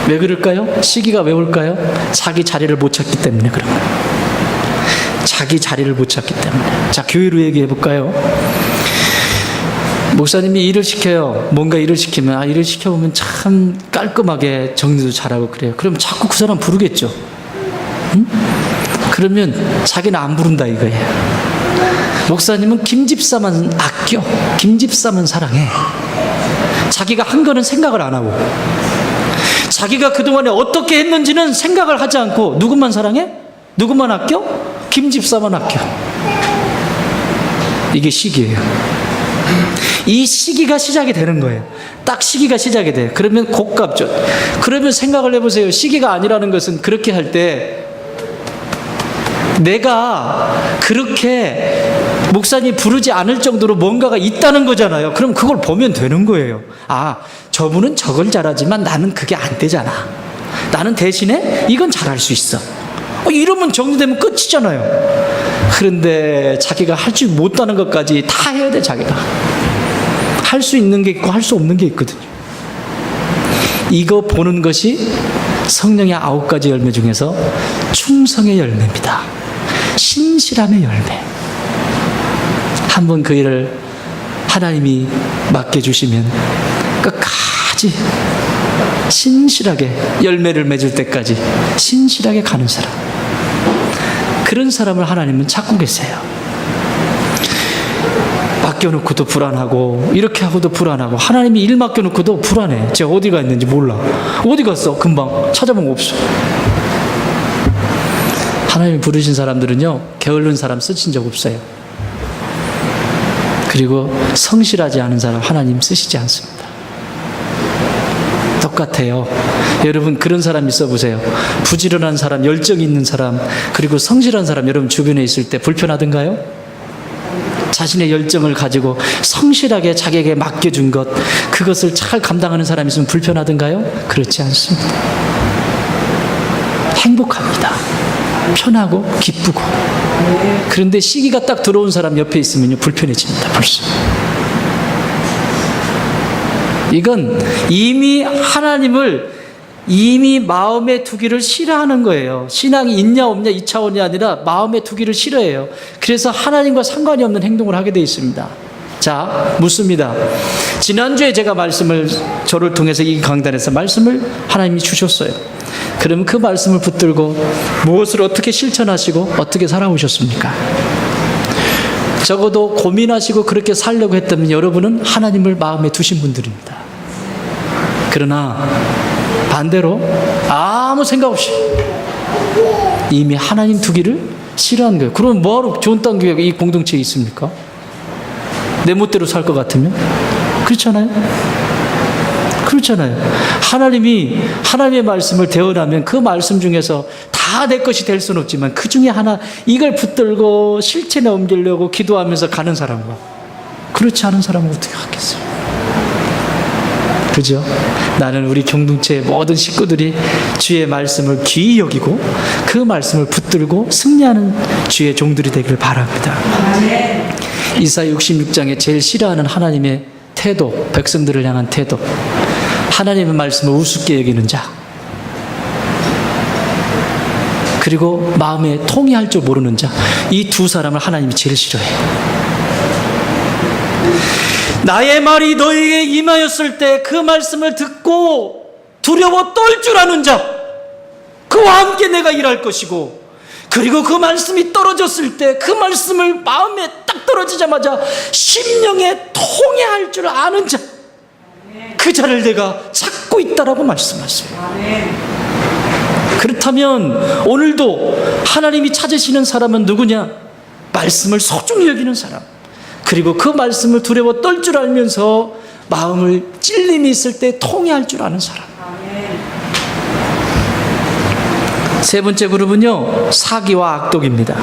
왜 그럴까요? 시기가 왜 올까요? 자기 자리를 못 찾기 때문에 그런 거예요. 자기 자리를 못 찾기 때문에. 자, 교회로 얘기해 볼까요? 목사님이 일을 시켜요. 뭔가 일을 시키면 일을 시켜보면 참 깔끔하게 정리도 잘하고 그래요. 그럼 자꾸 그 사람 부르겠죠. 응? 그러면 자기는 안 부른다 이거예요. 목사님은 김집사만 아껴. 김집사만 사랑해. 자기가 한 거는 생각을 안 하고, 자기가 그동안에 어떻게 했는지는 생각을 하지 않고 누구만 사랑해? 누구만 아껴? 김집사만 아껴. 이게 시기예요. 이 시기가 시작이 되는 거예요. 딱 시기가 시작이 돼요. 그러면 고깝죠. 그러면 생각을 해보세요. 시기가 아니라는 것은 그렇게 할 때 내가 그렇게 목사님 부르지 않을 정도로 뭔가가 있다는 거잖아요. 그럼 그걸 보면 되는 거예요. 저분은 저걸 잘하지만 나는 그게 안 되잖아. 나는 대신에 이건 잘할 수 있어. 이러면 정리되면 끝이잖아요. 그런데 자기가 할 줄 못하는 것까지 다 해야 돼. 자기가 할 수 있는 게 있고 할 수 없는 게 있거든요. 이거 보는 것이 성령의 9가지 열매 중에서 충성의 열매입니다. 신실함의 열매. 한번 그 일을 하나님이 맡겨주시면 끝까지 신실하게 열매를 맺을 때까지 신실하게 가는 사람, 그런 사람을 하나님은 찾고 계세요. 맡겨놓고도 불안하고 이렇게 하고도 불안하고, 하나님이 일 맡겨놓고도 불안해. 제가 어디가 있는지 몰라. 어디 갔어? 금방 찾아보면 없어. 하나님이 부르신 사람들은요, 게으른 사람 쓰신 적 없어요. 그리고 성실하지 않은 사람 하나님 쓰시지 않습니다. 똑같아요. 여러분 그런 사람 있어보세요. 부지런한 사람, 열정이 있는 사람, 그리고 성실한 사람 여러분 주변에 있을 때 불편하던가요? 자신의 열정을 가지고 성실하게 자기에게 맡겨준 것, 그것을 잘 감당하는 사람이 있으면 불편하던가요? 그렇지 않습니다. 행복합니다. 편하고 기쁘고. 그런데 시기가 딱 들어온 사람 옆에 있으면 불편해집니다. 벌써. 이건 이미 하나님을 이미 마음에 두기를 싫어하는 거예요. 신앙이 있냐 없냐 이 차원이 아니라 마음에 두기를 싫어해요. 그래서 하나님과 상관이 없는 행동을 하게 되어 있습니다. 자, 묻습니다. 지난주에 제가 저를 통해서 이 강단에서 말씀을 하나님이 주셨어요. 그럼 그 말씀을 붙들고 무엇을 어떻게 실천하시고 어떻게 살아오셨습니까? 적어도 고민하시고 그렇게 살려고 했다면 여러분은 하나님을 마음에 두신 분들입니다. 그러나 반대로 아무 생각 없이 이미 하나님 두기를 싫어하는 거예요. 그러면 뭐하러 좋은 땅 교회가 이 공동체에 있습니까? 내 멋대로 살 것 같으면? 그렇잖아요. 하나님이 하나님의 말씀을 대언하면 그 말씀 중에서 다 내 것이 될 수는 없지만 그 중에 하나, 이걸 붙들고 실천에 옮기려고 기도하면서 가는 사람과 그렇지 않은 사람은 어떻게 하겠어요? 그죠? 나는 우리 공동체의 모든 식구들이 주의 말씀을 귀히 여기고 그 말씀을 붙들고 승리하는 주의 종들이 되기를 바랍니다. 이사야 66장에 제일 싫어하는 하나님의 태도, 백성들을 향한 태도, 하나님의 말씀을 우습게 여기는 자, 그리고 마음에 통이할 줄 모르는 자, 이 두 사람을 하나님이 제일 싫어해요. 나의 말이 너에게 임하였을 때 그 말씀을 듣고 두려워 떨 줄 아는 자, 그와 함께 내가 일할 것이고, 그리고 그 말씀이 떨어졌을 때 그 말씀을 마음에 딱 떨어지자마자 심령에 통해할 줄 아는 자, 그 자를 내가 찾고 있다라고 말씀하세요. 그렇다면 오늘도 하나님이 찾으시는 사람은 누구냐? 말씀을 소중히 여기는 사람, 그리고 그 말씀을 두려워 떨 줄 알면서 마음을 찔림이 있을 때 통회할 줄 아는 사람. 세 번째 그룹은요, 사기와 악독입니다.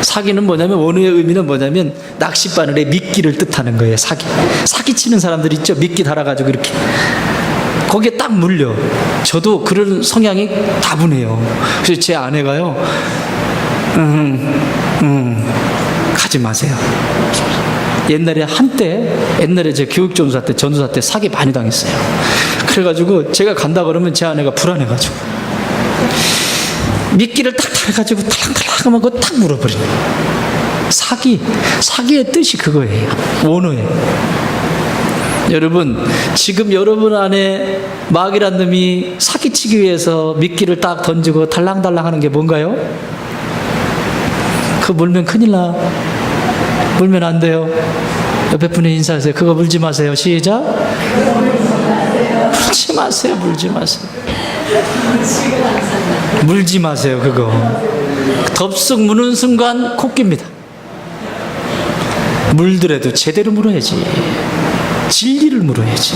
사기는 뭐냐면, 원어의 의미는 뭐냐면 낚싯바늘에 미끼를 뜻하는 거예요. 사기치는 사람들 있죠. 미끼 달아가지고 이렇게 거기에 딱 물려. 저도 그런 성향이 다분해요. 그래서 제 아내가요, 가지 마세요. 옛날에 제 교육전도사 때 사기 많이 당했어요. 그래가지고 제가 간다 그러면 제 아내가 불안해가지고 미끼를 딱 달아가지고 탈랑탈랑 하면 그거 딱 물어버리는 거예요. 사기의 뜻이 그거예요. 원어에. 여러분, 지금 여러분 안에 마귀란 놈이 사기치기 위해서 미끼를 딱 던지고 달랑달랑 하는 게 뭔가요? 그거 물면 큰일 나. 물면 안 돼요. 옆에 분에 인사하세요. 그거 물지 마세요. 시작. 물지 마세요. 물지 마세요. 그거 덥석 무는 순간 코끼입니다. 물더라도 제대로 물어야지. 진리를 물어야지.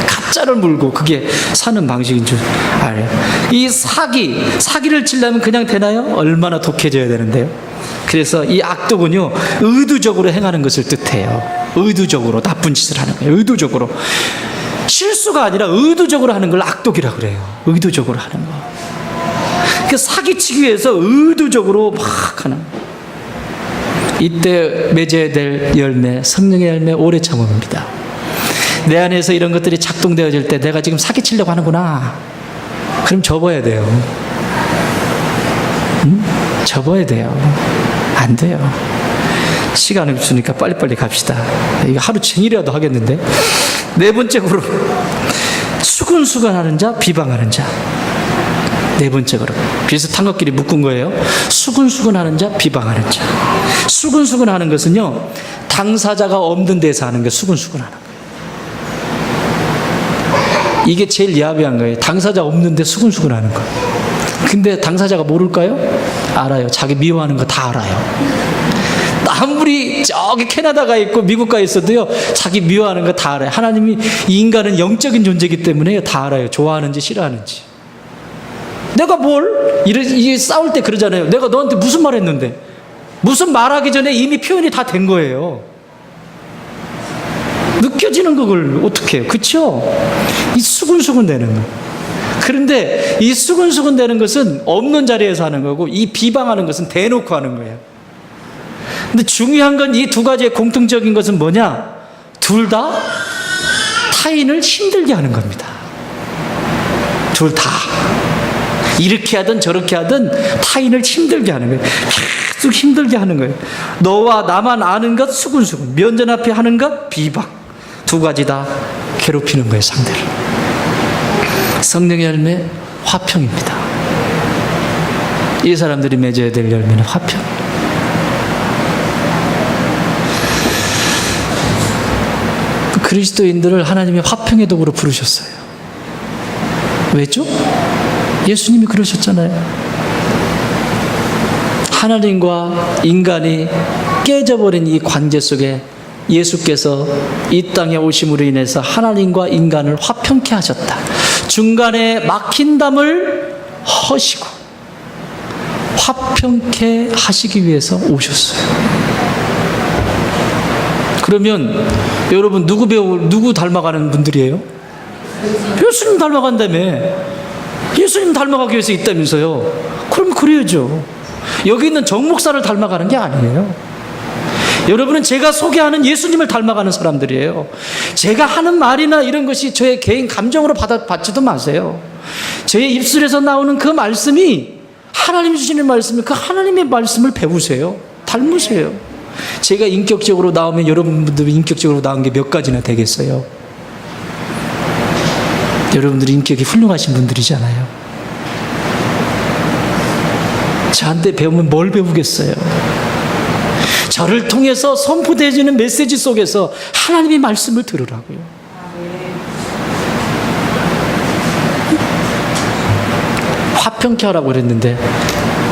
가짜를 물고 그게 사는 방식인 줄 알아요. 이 사기를 치려면 그냥 되나요? 얼마나 독해져야 되는데요. 그래서 이 악독은요, 의도적으로 행하는 것을 뜻해요. 의도적으로 나쁜 짓을 하는 거예요. 의도적으로. 실수가 아니라 의도적으로 하는 걸 악독이라고 그래요. 의도적으로 하는 거. 그 사기치기 위해서 의도적으로 막 하는 거. 이때 맺어야 될 열매, 성령의 열매, 오래 참음입니다. 내 안에서 이런 것들이 작동되어질 때 내가 지금 사기치려고 하는구나. 그럼 접어야 돼요. 접어야 돼요. 안 돼요. 시간이 없으니까 빨리빨리 갑시다. 이거 하루 종일이라도 하겠는데. 네 번째 그룹, 수근수근하는 자, 비방하는 자. 네 번째 그룹, 비슷한 것끼리 묶은 거예요. 수근수근하는 자, 비방하는 자. 수근수근하는 것은요, 당사자가 없는 데서 하는 게 수근수근하는 거예요. 이게 제일 야비한 거예요. 당사자 없는데 수근수근하는 거. 근데 당사자가 모를까요? 알아요. 자기 미워하는 거 다 알아요. 아무리 저기 캐나다가 있고 미국 가 있어도요, 자기 미워하는 거 다 알아요. 하나님이, 이 인간은 영적인 존재이기 때문에 다 알아요. 좋아하는지 싫어하는지. 내가 이게 싸울 때 그러잖아요. 내가 너한테 무슨 말 했는데, 무슨 말하기 전에 이미 표현이 다 된 거예요. 느껴지는 걸 어떻게 해요? 그쵸? 이 수근수근 되는 거. 그런데 이 수근수근 되는 것은 없는 자리에서 하는 거고, 이 비방하는 것은 대놓고 하는 거예요. 근데 중요한 건 이 두 가지의 공통적인 것은 뭐냐? 둘 다 타인을 힘들게 하는 겁니다. 둘 다. 이렇게 하든 저렇게 하든 타인을 힘들게 하는 거예요. 계속 힘들게 하는 거예요. 너와 나만 아는 것 수근수근, 면전 앞에 하는 것 비방. 두 가지 다 괴롭히는 거예요, 상대를. 성령의 열매, 화평입니다. 이 사람들이 맺어야 될 열매는 화평. 그리스도인들을 하나님의 화평의 도구로 부르셨어요. 왜죠? 예수님이 그러셨잖아요. 하나님과 인간이 깨져버린 이 관계 속에 예수께서 이 땅에 오심으로 인해서 하나님과 인간을 화평케 하셨다. 중간에 막힌 담을 허시고 화평케 하시기 위해서 오셨어요. 그러면 여러분, 누구 닮아가는 분들이에요? 예수님 닮아간다며. 예수님 닮아가기 위해서 있다면서요. 그럼 그래야죠. 여기 있는 정 목사를 닮아가는 게 아니에요. 여러분은 제가 소개하는 예수님을 닮아가는 사람들이에요. 제가 하는 말이나 이런 것이 저의 개인 감정으로 받지도 마세요. 제 입술에서 나오는 그 말씀이 하나님 주시는 말씀이, 그 하나님의 말씀을 배우세요. 닮으세요. 제가 인격적으로 나오면 여러분들이 인격적으로 나온 게 몇 가지나 되겠어요? 여러분들이 인격이 훌륭하신 분들이잖아요. 저한테 배우면 뭘 배우겠어요? 저를 통해서 선포되어지는 메시지 속에서 하나님의 말씀을 들으라고요. 화평케 하라고 그랬는데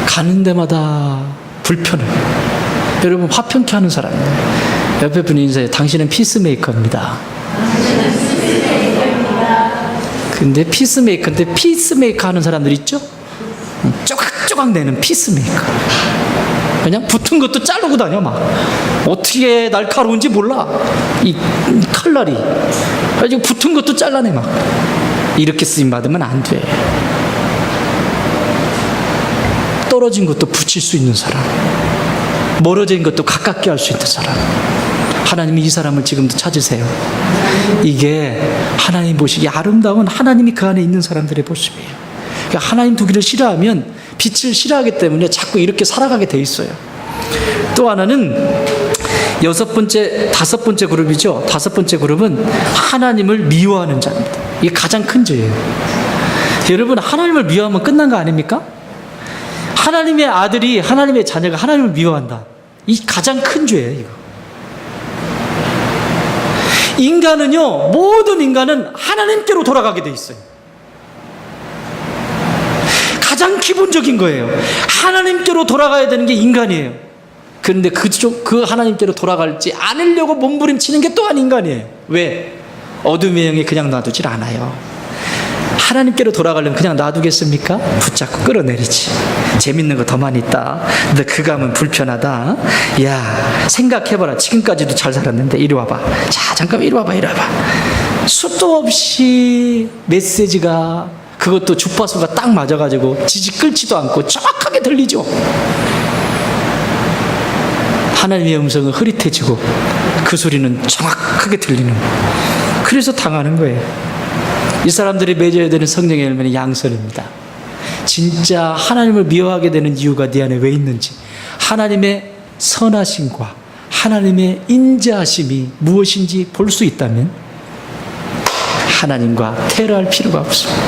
가는 데마다 불편을. 여러분, 화평케 하는 사람이에요. 옆에 분이 인사해요. 당신은 피스메이커입니다. 근데 피스메이커인데 피스메이커 하는 사람들 있죠? 쪼각쪼각 내는 피스메이커. 그냥 붙은 것도 자르고 다녀. 막 어떻게 날카로운지 몰라, 이 칼날이. 그래가지고 붙은 것도 잘라내. 막 이렇게 쓰임 받으면 안 돼. 떨어진 것도 붙일 수 있는 사람, 멀어진 것도 가깝게 할 수 있는 사람. 하나님이 이 사람을 지금도 찾으세요. 이게 하나님 보시기에 아름다운, 하나님이 그 안에 있는 사람들의 모습이에요. 그러니까 하나님 두기를 싫어하면 빛을 싫어하기 때문에 자꾸 이렇게 살아가게 돼 있어요. 또 하나는 다섯 번째 그룹이죠. 다섯 번째 그룹은 하나님을 미워하는 자입니다. 이게 가장 큰 죄예요. 여러분, 하나님을 미워하면 끝난 거 아닙니까? 하나님의 아들이, 하나님의 자녀가 하나님을 미워한다. 이 가장 큰 죄예요, 이거. 인간은요, 모든 인간은 하나님께로 돌아가게 돼 있어요. 가장 기본적인 거예요. 하나님께로 돌아가야 되는 게 인간이에요. 그런데 그 하나님께로 돌아갈지 않으려고 몸부림치는 게 또한 인간이에요. 왜? 어둠의 영이 그냥 놔두질 않아요. 하나님께로 돌아가려면 그냥 놔두겠습니까? 붙잡고 끌어내리지. 재밌는 거 더 많이 있다. 너 그거 하면 불편하다. 야, 생각해봐라. 지금까지도 잘 살았는데 이리 와봐. 자, 잠깐 이리 와봐. 이리 와봐. 수도 없이 메시지가, 그것도 주파수가 딱 맞아가지고 지지 끌지도 않고 정확하게 들리죠. 하나님의 음성은 흐릿해지고 그 소리는 정확하게 들리는 거예요. 그래서 당하는 거예요. 이 사람들이 맺어야 되는 성령의 열매는 양선입니다. 진짜 하나님을 미워하게 되는 이유가 네 안에 왜 있는지, 하나님의 선하심과 하나님의 인자하심이 무엇인지 볼 수 있다면 하나님과 테러할 필요가 없습니다.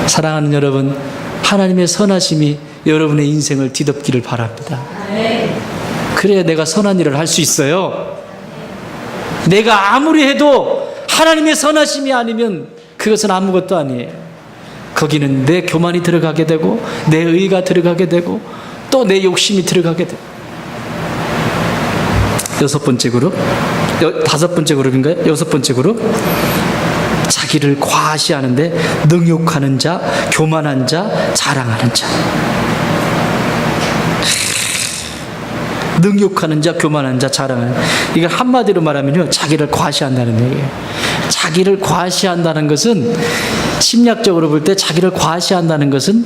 사랑하는 여러분, 하나님의 선하심이 여러분의 인생을 뒤덮기를 바랍니다. 그래야 내가 선한 일을 할 수 있어요. 내가 아무리 해도 하나님의 선하심이 아니면 그것은 아무것도 아니에요. 거기는 내 교만이 들어가게 되고, 내 의가 들어가게 되고, 또 내 욕심이 들어가게 되고. 여섯 번째 그룹, 다섯 번째 그룹인가요? 여섯 번째 그룹. 자기를 과시하는데 능욕하는 자, 교만한 자, 자랑하는 자. 능욕하는 자, 교만한 자, 자랑하는 자. 이걸 한마디로 말하면요, 자기를 과시한다는 얘기예요. 자기를 과시한다는 것은, 심리학적으로 볼 때 자기를 과시한다는 것은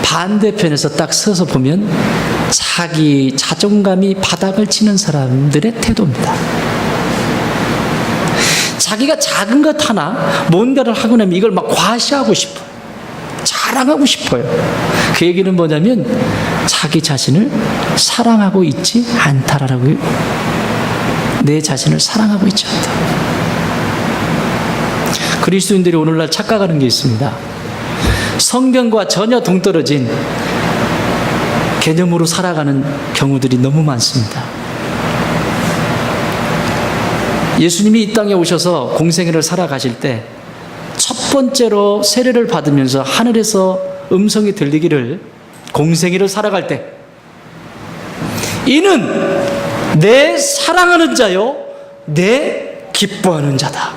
반대편에서 딱 서서 보면 자기 자존감이 바닥을 치는 사람들의 태도입니다. 자기가 작은 것 하나 뭔가를 하고 나면 이걸 막 과시하고 싶어요. 자랑하고 싶어요. 그 얘기는 뭐냐면 자기 자신을 사랑하고 있지 않다라고요. 내 자신을 사랑하고 있지 않다. 그리스도인들이 오늘날 착각하는 게 있습니다. 성경과 전혀 동떨어진 개념으로 살아가는 경우들이 너무 많습니다. 예수님이 이 땅에 오셔서 공생애를 살아가실 때 첫 번째로 세례를 받으면서 하늘에서 음성이 들리기를, 공생애를 살아갈 때 이는 내 사랑하는 자요 내 기뻐하는 자다.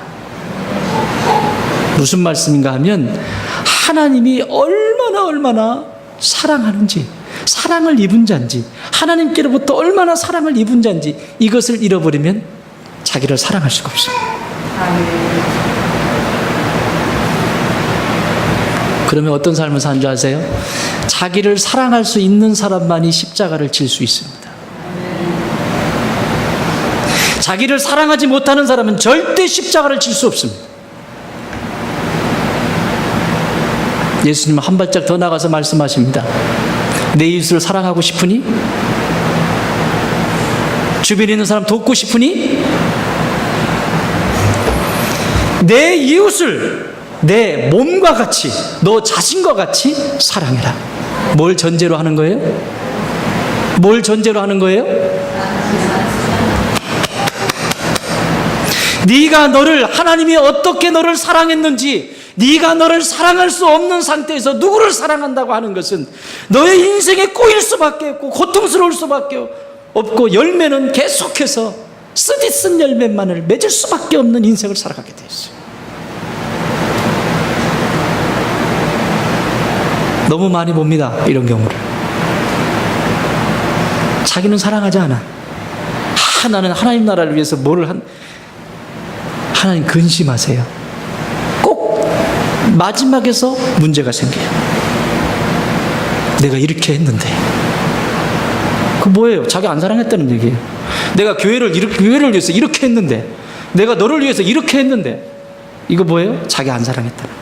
무슨 말씀인가 하면 하나님이 얼마나 사랑하는지, 사랑을 입은 자인지, 하나님께로부터 얼마나 사랑을 입은 자인지 이것을 잃어버리면 자기를 사랑할 수가 없습니다. 그러면 어떤 삶을 사는 줄 아세요? 자기를 사랑할 수 있는 사람만이 십자가를 질 수 있습니다. 자기를 사랑하지 못하는 사람은 절대 십자가를 질 수 없습니다. 예수님은 한 발짝 더 나가서 말씀하십니다. 내 이웃을 사랑하고 싶으니? 주변에 있는 사람 돕고 싶으니? 내 이웃을 내 몸과 같이, 너 자신과 같이 사랑해라. 뭘 전제로 하는 거예요? 뭘 전제로 하는 거예요? 네가 너를, 하나님이 어떻게 너를 사랑했는지, 네가 너를 사랑할 수 없는 상태에서 누구를 사랑한다고 하는 것은 너의 인생에 꼬일 수밖에 없고 고통스러울 수밖에 없고 없고 열매는 계속해서 쓰디쓴 열매만을 맺을 수밖에 없는 인생을 살아가게 돼 있어요. 너무 많이 봅니다, 이런 경우를. 자기는 사랑하지 않아. 나는 하나님 나라를 위해서 하나님 근심하세요. 꼭 마지막에서 문제가 생겨요. 내가 이렇게 했는데. 그 뭐예요? 자기 안 사랑했다는 얘기예요. 내가 교회를 위해서 이렇게 했는데, 내가 너를 위해서 이렇게 했는데, 이거 뭐예요? 자기 안 사랑했다는.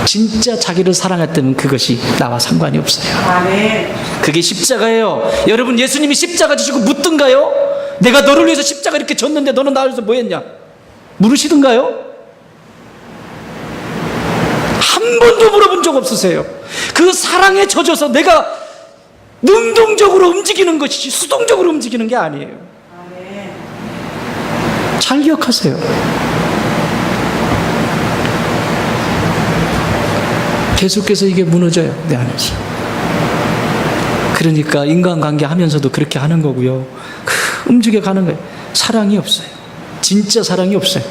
진짜 자기를 사랑했다면 그것이 나와 상관이 없어요. 아멘. 그게 십자가예요. 여러분, 예수님이 십자가 지시고 묻든가요? 내가 너를 위해서 십자가 이렇게 졌는데 너는 나를 위해서 뭐 했냐? 물으시든가요? 한 번도 물어본 적 없으세요. 그 사랑에 젖어서 내가 능동적으로 움직이는 것이지 수동적으로 움직이는 게 아니에요. 아멘. 잘 기억하세요. 계속해서 이게 무너져요, 내 안에서. 그러니까 인간관계 하면서도 그렇게 하는 거고요. 움직여 가는 거예요. 사랑이 없어요. 진짜 사랑이 없어요.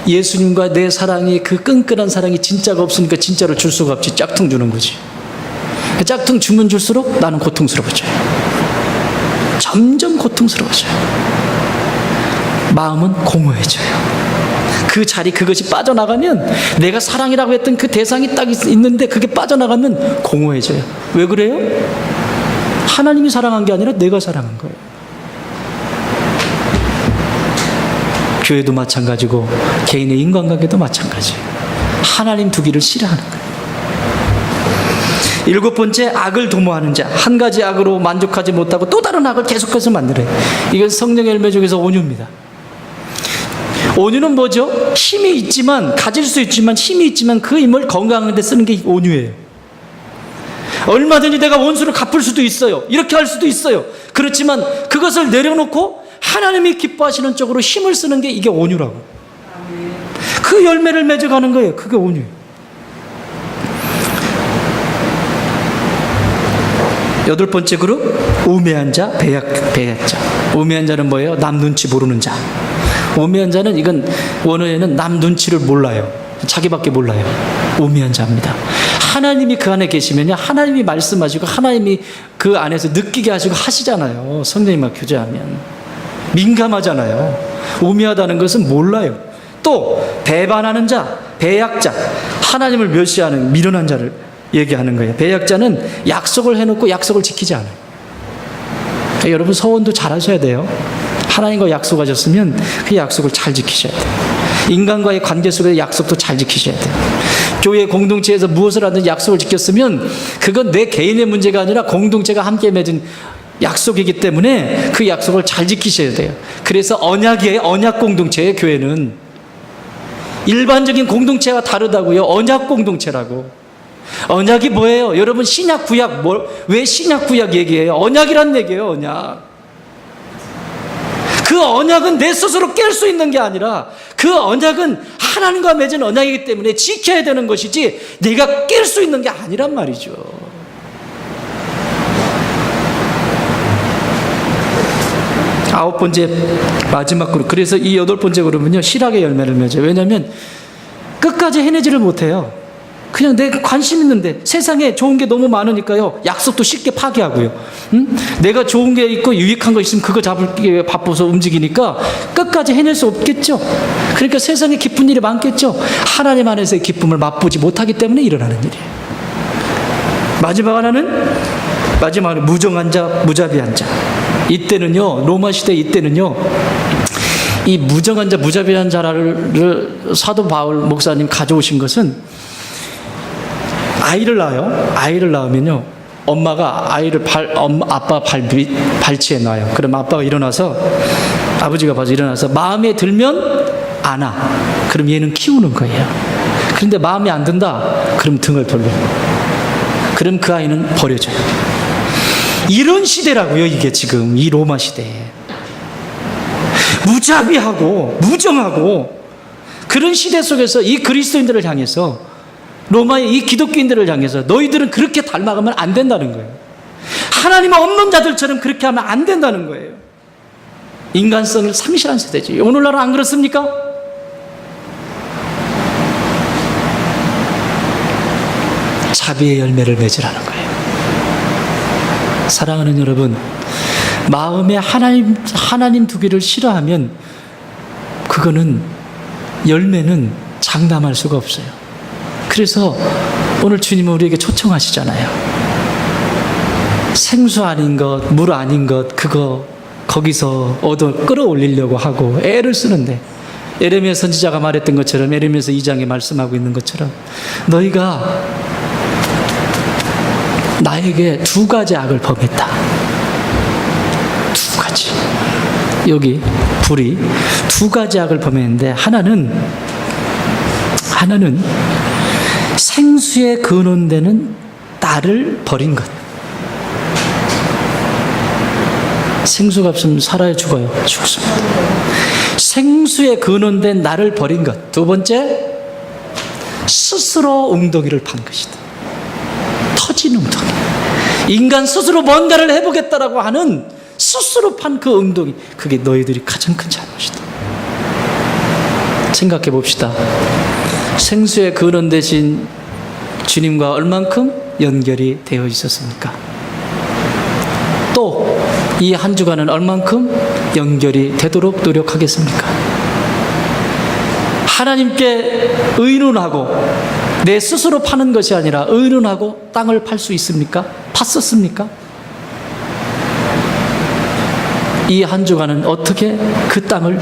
예수님과 내 사랑이, 그 끈끈한 사랑이 진짜가 없으니까 진짜로 줄 수가 없지. 짝퉁 주는 거지. 짝퉁 주면 줄수록 나는 고통스러워져요. 점점 고통스러워져요. 마음은 공허해져요. 그 자리, 그것이 빠져나가면, 내가 사랑이라고 했던 그 대상이 딱 있는데 그게 빠져나가면 공허해져요. 왜 그래요? 하나님이 사랑한 게 아니라 내가 사랑한 거예요. 교회도 마찬가지고 개인의 인간관계도 마찬가지예요. 하나님 두기를 싫어하는 거예요. 7번째, 악을 도모하는 자. 한 가지 악으로 만족하지 못하고 또 다른 악을 계속해서 만들어요. 이건 성령의 열매 중에서 온유입니다. 온유는 뭐죠? 힘이 있지만, 가질 수 있지만, 힘이 있지만 그 힘을 건강한 데 쓰는 게 온유예요. 얼마든지 내가 원수를 갚을 수도 있어요. 이렇게 할 수도 있어요. 그렇지만 그것을 내려놓고 하나님이 기뻐하시는 쪽으로 힘을 쓰는 게 이게 온유라고. 그 열매를 맺어가는 거예요. 그게 온유예요. 8번째 그룹, 우매한 자, 배약자. 우매한 자는 뭐예요? 남 눈치 모르는 자. 우매한 자는, 이건 원어에는 남 눈치를 몰라요. 자기밖에 몰라요. 우매한 자입니다. 하나님이 그 안에 계시면요, 하나님이 말씀하시고 하나님이 그 안에서 느끼게 하시고 하시잖아요. 성령님과 교제하면 민감하잖아요. 우매하다는 것은 몰라요. 또 배반하는 자, 배약자, 하나님을 멸시하는 미련한 자를 얘기하는 거예요. 배약자는 약속을 해놓고 약속을 지키지 않아요. 그러니까 여러분, 서원도 잘 하셔야 돼요. 하나님과 약속하셨으면 그 약속을 잘 지키셔야 돼요. 인간과의 관계 속에서 약속도 잘 지키셔야 돼요. 교회 공동체에서 무엇을 하든 약속을 지켰으면 그건 내 개인의 문제가 아니라 공동체가 함께 맺은 약속이기 때문에 그 약속을 잘 지키셔야 돼요. 그래서 언약이에요. 언약 공동체예요. 교회는 일반적인 공동체와 다르다고요. 언약 공동체라고. 언약이 뭐예요? 여러분, 신약 구약, 왜 신약 구약 얘기해요? 언약이란 얘기예요. 언약. 그 언약은 내 스스로 깰 수 있는 게 아니라 그 언약은 하나님과 맺은 언약이기 때문에 지켜야 되는 것이지 내가 깰 수 있는 게 아니란 말이죠. 아홉 번째, 마지막 그룹. 그래서 이 8번째 그룹은요, 실학의 열매를 맺어요. 왜냐하면 끝까지 해내지를 못해요. 그냥 내가 관심 있는데 세상에 좋은 게 너무 많으니까요, 약속도 쉽게 파기하고요. 내가 좋은 게 있고 유익한 거 있으면 그거 잡을게 바빠서 움직이니까 끝까지 해낼 수 없겠죠. 그러니까 세상에 기쁜 일이 많겠죠. 하나님 안에서의 기쁨을 맛보지 못하기 때문에 일어나는 일이에요. 마지막은 무정한 자, 무자비한 자. 이때는요, 로마 시대 이때는요, 이 무정한 자, 무자비한 자를 사도 바울 목사님 가져오신 것은, 아이를 낳아요. 아이를 낳으면요, 엄마가 아이를 아빠 발치에 놔요. 그럼 아빠가 일어나서, 아버지가 봐서 일어나서 마음에 들면 안아. 그럼 얘는 키우는 거예요. 그런데 마음에 안 든다. 그럼 등을 돌려. 그럼 그 아이는 버려져요. 이런 시대라고요, 이게 지금 이 로마 시대에. 무자비하고 무정하고 그런 시대 속에서 이 그리스도인들을 향해서, 로마의 이 기독교인들을 향해서 너희들은 그렇게 닮아가면 안 된다는 거예요. 하나님 없는 자들처럼 그렇게 하면 안 된다는 거예요. 인간성을 상실한 세대지. 오늘날은 안 그렇습니까? 자비의 열매를 맺으라는 거예요. 사랑하는 여러분, 마음에 하나님 두기를 싫어하면 그거는 열매는 장담할 수가 없어요. 그래서 오늘 주님은 우리에게 초청하시잖아요. 생수 아닌 것, 물 아닌 것, 그거 거기서 끌어올리려고 하고 애를 쓰는데, 예레미야 선지자가 말했던 것처럼, 예레미야서 2장에 말씀하고 있는 것처럼, 너희가 나에게 두 가지 악을 범했다. 두 가지. 여기 불이 두 가지 악을 범했는데, 하나는 생수에 근원되는 나를 버린 것. 생수가 없으면 살아야 죽어요. 죽습니다. 생수에 근원된 나를 버린 것. 두 번째, 스스로 웅덩이를 판 것이다. 터진 웅덩이. 인간 스스로 뭔가를 해보겠다라고 하는 스스로 판 그 웅덩이. 그게 너희들이 가장 큰 잘못이다. 생각해 봅시다. 생수에 근원 되신 주님과 얼만큼 연결이 되어 있었습니까? 또 이 한 주간은 얼만큼 연결이 되도록 노력하겠습니까? 하나님께 의논하고 내 스스로 파는 것이 아니라 의논하고 땅을 팔 수 있습니까? 팠었습니까? 이 한 주간은 어떻게 그 땅을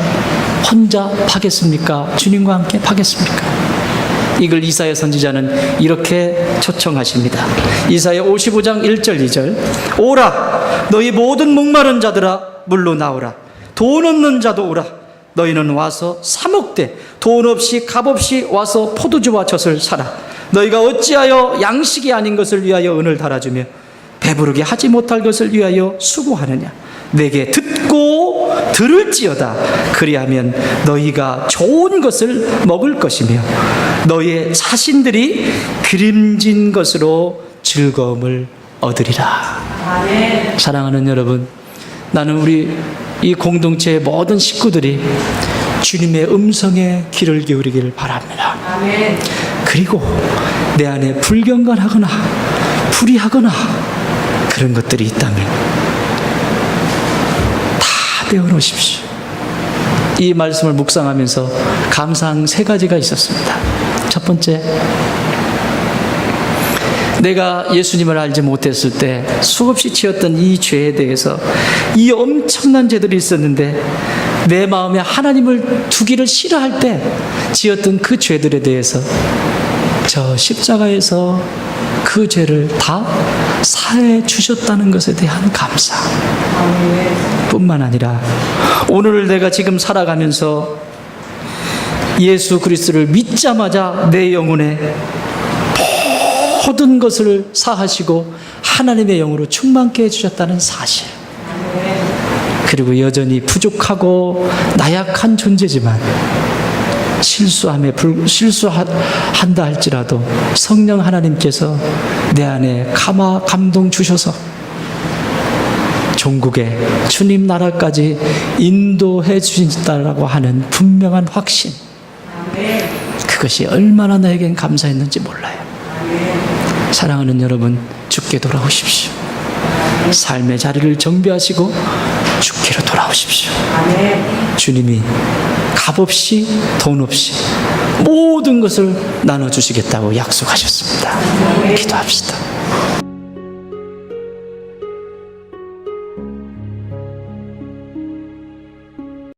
혼자 파겠습니까? 주님과 함께 파겠습니까? 이걸 이사야 선지자는 이렇게 초청하십니다. 이사야 55장 1절 2절. 오라 너희 모든 목마른 자들아 물로 나오라. 돈 없는 자도 오라. 너희는 와서 사 먹되 돈 없이 값 없이 와서 포도주와 젖을 사라. 너희가 어찌하여 양식이 아닌 것을 위하여 은을 달아주며 배부르게 하지 못할 것을 위하여 수고하느냐. 내게 듣고 들을지어다. 그리하면 너희가 좋은 것을 먹을 것이며 너희의 자신들이 기름진 것으로 즐거움을 얻으리라. 아멘. 사랑하는 여러분, 나는 우리 이 공동체의 모든 식구들이 주님의 음성에 귀를 기울이기를 바랍니다. 아멘. 그리고 내 안에 불경건하거나 불의하거나 그런 것들이 있다면 내어놓으십시오. 이 말씀을 묵상하면서 감사한 세 가지가 있었습니다. 첫 번째, 내가 예수님을 알지 못했을 때 수없이 지었던 이 죄에 대해서, 이 엄청난 죄들이 있었는데 내 마음에 하나님을 두기를 싫어할 때 지었던 그 죄들에 대해서 저 십자가에서 그 죄를 다 사해 주셨다는 것에 대한 감사 뿐만 아니라, 오늘 내가 지금 살아가면서 예수 그리스도를 믿자마자 내 영혼에 모든 것을 사하시고 하나님의 영으로 충만케 해주셨다는 사실, 그리고 여전히 부족하고 나약한 존재지만 실수한다 할지라도 성령 하나님께서 내 안에 감동 주셔서 종국에 주님 나라까지 인도해 주신다라고 하는 분명한 확신, 그것이 얼마나 나에겐 감사했는지 몰라요. 사랑하는 여러분, 주께 돌아오십시오. 삶의 자리를 정비하시고 주께로 돌아오십시오. 주님이 값없이 돈 없이 모든 것을 나눠주시겠다고 약속하셨습니다. 기도합시다.